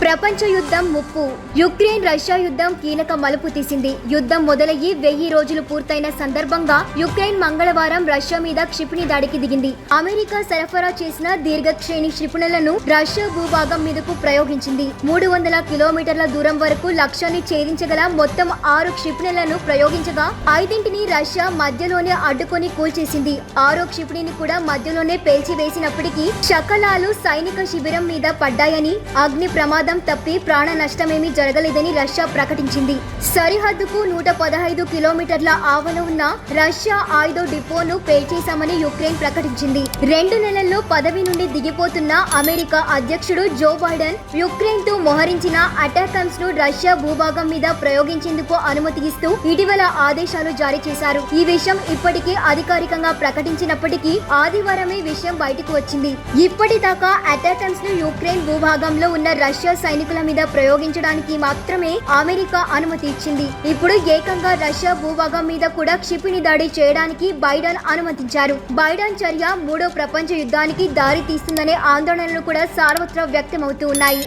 ప్రపంచ యుద్ధం ముప్పు. యుక్రెయిన్ రష్యా యుద్ధం కీలక మలుపు తీసింది. యుద్ధం మొదలయ్యి 1000 రోజులు పూర్తయిన సందర్భంగా యుక్రెయిన్ మంగళవారం రష్యా మీద క్షిపణి దాడికి దిగింది. అమెరికా సరఫరా చేసిన దీర్ఘశ్రేణి క్షిపణులను రష్యా భూభాగం మీదకు ప్రయోగించింది. 300 కిలోమీటర్ల దూరం వరకు లక్ష్యాన్ని ఛేదించగల మొత్తం 6 క్షిపణులను ప్రయోగించగా 5ంటిని రష్యా మధ్యలోనే అడ్డుకొని కూల్చేసింది. 6వ క్షిపణిని కూడా మధ్యలోనే పేల్చివేసినప్పటికీ శకలాలు సైనిక శిబిరం మీద పడ్డాయని, అగ్ని ప్రమాదం తప్పి ప్రాణ నష్టమేమీ జరగలేదని రష్యా ప్రకటించింది. సరిహద్దుకు 115 కిలోమీటర్ల ఆవల ఉన్న రష్యా ఆయుధ డిపోను పేల్చేశామని యుక్రెయిన్ ప్రకటించింది. 2 నెలల్లో పదవి నుండి దిగిపోతున్న అమెరికా అధ్యక్షుడు జో బైడెన్ యుక్రెయిన్ తో మోహరించిన అటాకమ్స్ ను రష్యా భూభాగం మీద ప్రయోగించేందుకు అనుమతి ఇస్తూ ఇటీవల ఆదేశాలు జారీ చేశారు. ఈ విషయం ఇప్పటికే అధికారికంగా ప్రకటించినప్పటికీ ఆదివారమే విషయం బయటకు వచ్చింది. ఇప్పటిదాకా అటాకమ్స్ ను యుక్రెయిన్ భూభాగంలో ఉన్న రష్యా సైనికుల మీద ప్రయోగించడానికి మాత్రమే అమెరికా అనుమతి ఇచ్చింది. ఇప్పుడు ఏకంగా రష్యా భూభాగం మీద కూడా క్షిపణి దాడి చేయడానికి బైడెన్ అనుమతించారు. బైడెన్ చర్య 3వ ప్రపంచ యుద్ధానికి దారి తీస్తుందనే ఆందోళనలు కూడా సర్వత్రా వ్యక్తమవుతూ ఉన్నాయి.